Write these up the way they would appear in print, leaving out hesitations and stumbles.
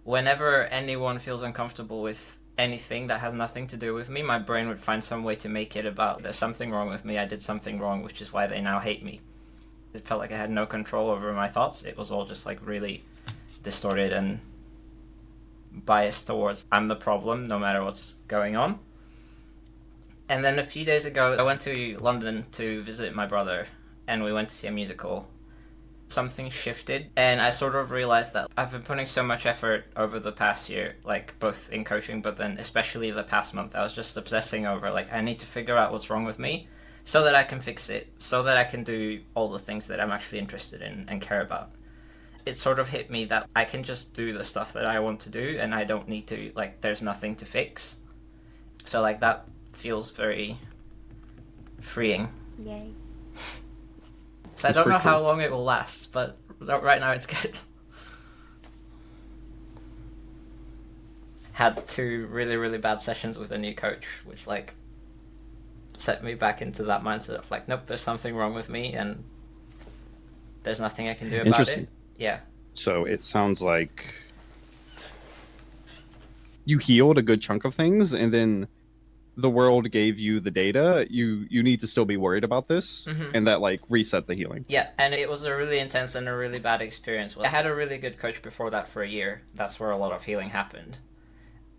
whenever anyone feels uncomfortable with anything that has nothing to do with me, my brain would find some way to make it about there's something wrong with me, I did something wrong, which is why they now hate me. It felt like I had no control over my thoughts. It was all just like really distorted and biased towards I'm the problem no matter what's going on. And then a few days ago, I went to London to visit my brother, and we went to see a musical. Something shifted, and I sort of realized that I've been putting so much effort over the past year, like both in coaching, but then especially the past month, I was just obsessing over, like, I need to figure out what's wrong with me so that I can fix it, so that I can do all the things that I'm actually interested in and care about. It sort of hit me that I can just do the stuff that I want to do, and I don't need to, like, there's nothing to fix. So, like, that feels very freeing. Yay. So I don't know how long it will last, but right now it's good. Had 2 really, really bad sessions with a new coach, which, like, set me back into that mindset of, like, nope, there's something wrong with me, and there's nothing I can do about it. Yeah. So it sounds like you healed a good chunk of things, and then the world gave you the data. You need to still be worried about this, and that, like, reset the healing. Yeah, and it was a really intense and a really bad experience. I had a really good coach before that for a year. That's where a lot of healing happened.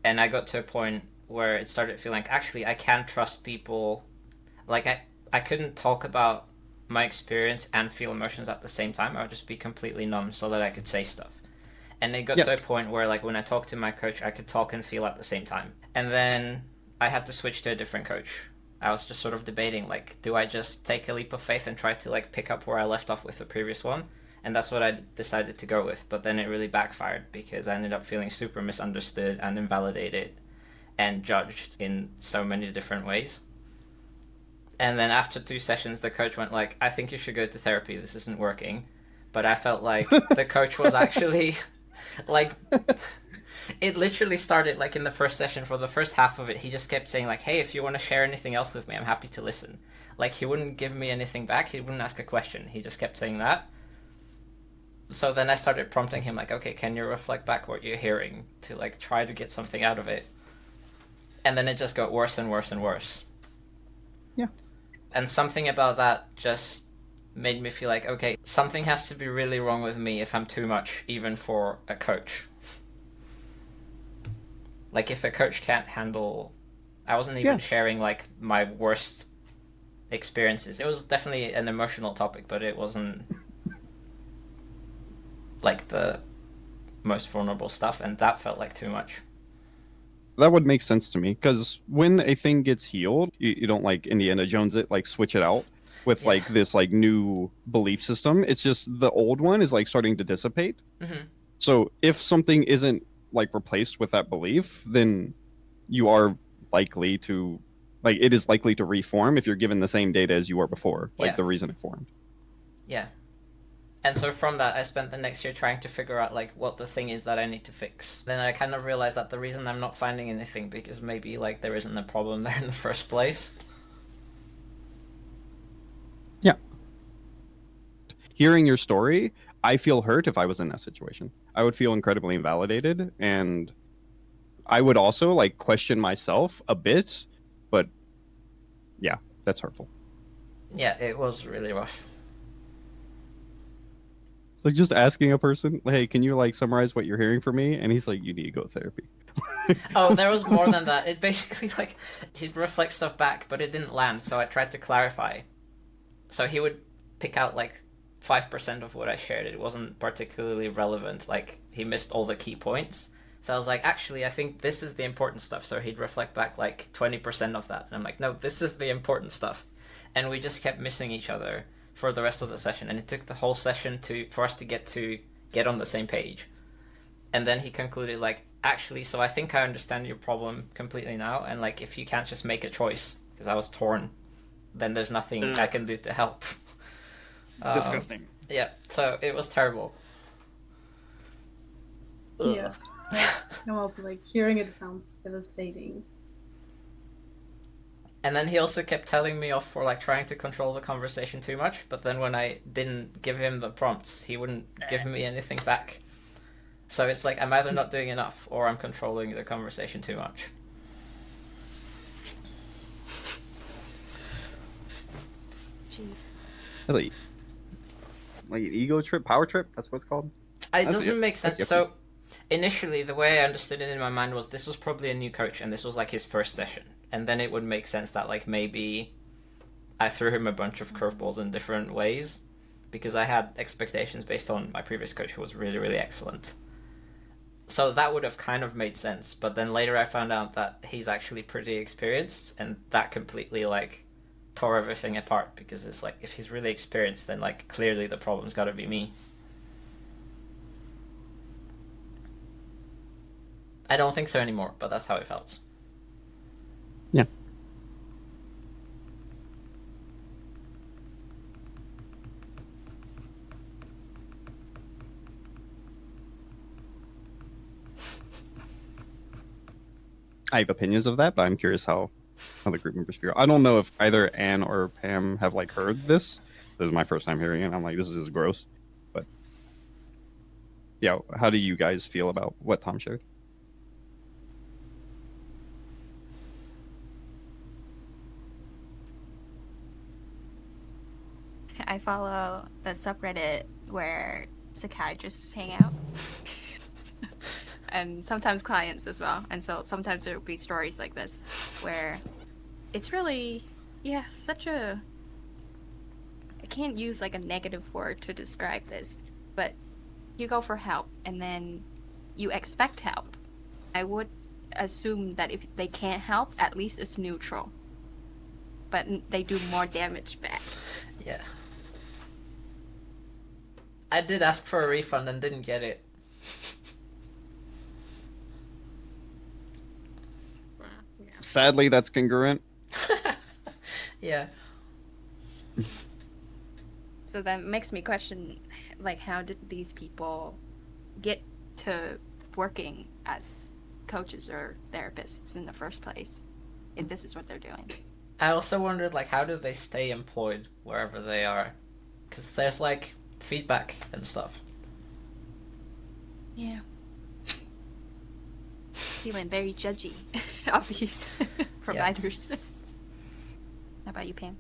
And I got to a point where it started feeling like, actually, I can't trust people. Like, I couldn't talk about my experience and feel emotions at the same time. I would just be completely numb so that I could say stuff. And it got to a point where, like, when I talked to my coach, I could talk and feel at the same time. And then I had to switch to a different coach. I was just sort of debating, like, do I just take a leap of faith and try to, like, pick up where I left off with the previous one? And that's what I decided to go with. But then it really backfired because I ended up feeling super misunderstood and invalidated and judged in so many different ways. And then after 2 sessions, the coach went like, I think you should go to therapy. This isn't working. But I felt like the coach was actually, like, it literally started, like, in the first session. For the first half of it, he just kept saying, like, hey, if you want to share anything else with me, I'm happy to listen. Like, he wouldn't give me anything back. He wouldn't ask a question. He just kept saying that. So then I started prompting him, like, okay, can you reflect back what you're hearing to, like, try to get something out of it? And then it just got worse and worse and worse. Yeah. And something about that just made me feel like, okay, something has to be really wrong with me if I'm too much, even for a coach. Like, if a coach can't handle... I wasn't even sharing, like, my worst experiences. It was definitely an emotional topic, but it wasn't, like, the most vulnerable stuff, and that felt like too much. That would make sense to me, because when a thing gets healed, you don't, like, Indiana Jones it, like, switch it out with, like, this, like, new belief system. It's just the old one is, like, starting to dissipate. So if something isn't, like, replaced with that belief, then you are likely to, like, it is likely to reform if you're given the same data as you were before, like, the reason it formed. Yeah. And so from that, I spent the next year trying to figure out, like, what the thing is that I need to fix. Then I kind of realized that the reason I'm not finding anything, because maybe, like, there isn't a problem there in the first place. Yeah. Hearing your story, I feel hurt if I was in that situation. I would feel incredibly invalidated, and I would also, like, question myself a bit, but yeah, that's hurtful. Yeah, it was really rough. Like, just asking a person, hey, can you, like, summarize what you're hearing from me? And he's like, you need to go to therapy. Oh, there was more than that. It basically, like, he'd reflect stuff back, but it didn't land, so I tried to clarify. So he would pick out, like, 5% of what I shared. It wasn't particularly relevant. Like, he missed all the key points. So I was like, actually, I think this is the important stuff. So he'd reflect back, like, 20% of that. And I'm like, no, this is the important stuff. And we just kept missing each other for the rest of the session, and it took the whole session for us to get on the same page. And then he concluded, like, actually, so I think I understand your problem completely now, and, like, if you can't just make a choice, because I was torn, then there's nothing I can do to help. Disgusting. Yeah, so it was terrible. Yeah. I'm also, like, hearing it sounds devastating. And then he also kept telling me off for, like, trying to control the conversation too much, but then when I didn't give him the prompts, he wouldn't give me anything back. So it's like I'm either not doing enough or I'm controlling the conversation too much. Jeez. That's like an ego trip, power trip. That's what it's called. It That's doesn't yuck. make That's sense. yucky. So initially, the way I understood it in my mind was this was probably a new coach, and this was like his first session, and then it would make sense that like maybe I threw him a bunch of curveballs in different ways because I had expectations based on my previous coach who was really, really excellent. So that would have kind of made sense, but then later I found out that he's actually pretty experienced, and that completely like tore everything apart because it's like if he's really experienced, then like clearly the problem's got to be me. I don't think so anymore, but that's how it felt. Yeah. I have opinions of that, but I'm curious how the group members feel. I don't know if either Anne or Pam have like heard this. This is my first time hearing it. I'm like, this is gross. But yeah, how do you guys feel about what Tom shared? I follow the subreddit where psychiatrists hang out. And sometimes clients as well. And so sometimes there will be stories like this where it's really, yeah, such a... I can't use like a negative word to describe this, but you go for help and then you expect help. I would assume that if they can't help, at least it's neutral. But they do more damage back. Yeah. I did ask for a refund and didn't get it. Sadly, that's congruent. Yeah. So that makes me question, like, how did these people get to working as coaches or therapists in the first place, if this is what they're doing? I also wondered, like, how do they stay employed wherever they are? Because there's, like, feedback and stuff. Yeah. Just feeling very judgy of these providers. How about you, Pam?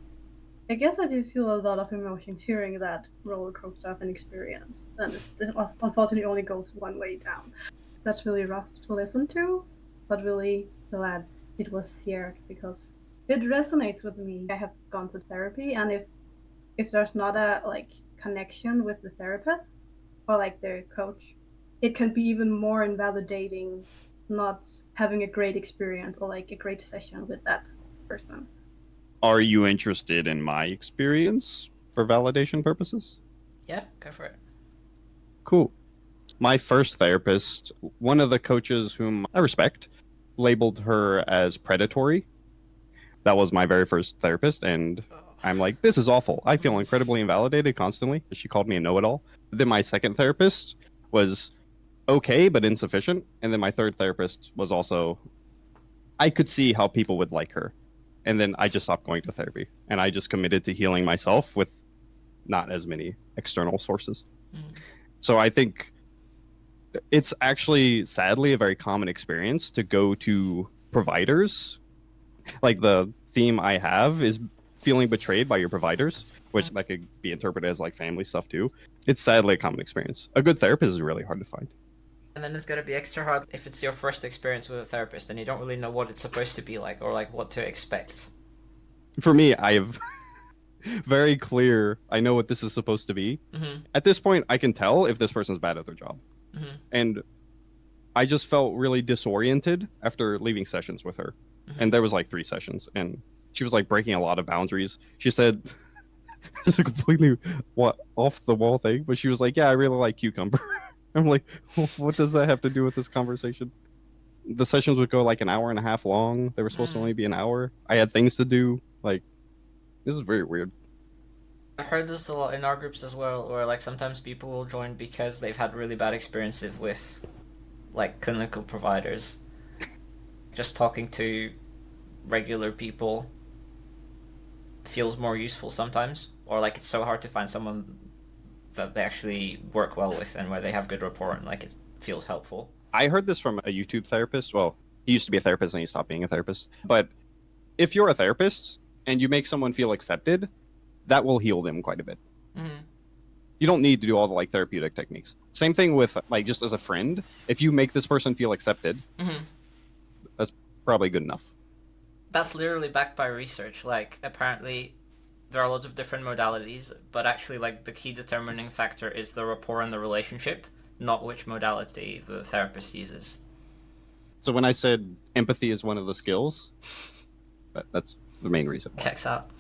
I guess I did feel a lot of emotions hearing that roller coaster of an experience, and it unfortunately only goes one way down. That's really rough to listen to, but really glad it was shared because it resonates with me. I have gone to therapy, and if there's not a like connection with the therapist or like their coach, it can be even more invalidating not having a great experience or like a great session with that person. Are you interested in my experience for validation purposes? Yeah, go for it. Cool. My first therapist, one of the coaches whom I respect, labeled her as predatory. That was my very first therapist, and I'm like, this is awful. I feel incredibly invalidated constantly. She called me a know-it-all. Then my second therapist was okay, but insufficient. And then my third therapist was also, I could see how people would like her. And then I just stopped going to therapy, and I just committed to healing myself with not as many external sources. So I think it's actually, sadly, a very common experience to go to providers. Like the theme I have is feeling betrayed by your providers, which that could be interpreted as like family stuff too. It's sadly a common experience. A good therapist is really hard to find. And then it's going to be extra hard if it's your first experience with a therapist and you don't really know what it's supposed to be like or like what to expect. For me, I have very clear, I know what this is supposed to be. Mm-hmm. At this point, I can tell if this person's bad at their job. Mm-hmm. And I just felt really disoriented after leaving sessions with her. Mm-hmm. And there was like 3 sessions, and she was like breaking a lot of boundaries. She said, it's a completely off the wall thing, but she was like, yeah, I really like cucumber. I'm like, what does that have to do with this conversation? The sessions would go like an hour and a half long. They were supposed to only be an hour. I had things to do. Like, this is very weird. I've heard this a lot in our groups as well, where like sometimes people will join because they've had really bad experiences with like clinical providers. Just talking to regular people feels more useful sometimes, or like it's so hard to find someone that they actually work well with and where they have good rapport, and like it feels helpful. I heard this from a YouTube therapist. Well, he used to be a therapist and he stopped being a therapist. But if you're a therapist and you make someone feel accepted, that will heal them quite a bit. Mm-hmm. You don't need to do all the like therapeutic techniques. Same thing with like just as a friend. If you make this person feel accepted, that's probably good enough. That's literally backed by research. Like, apparently there are lots of different modalities, but actually, like, the key determining factor is the rapport in the relationship, not which modality the therapist uses. So when I said empathy is one of the skills, that's the main reason. Checks out.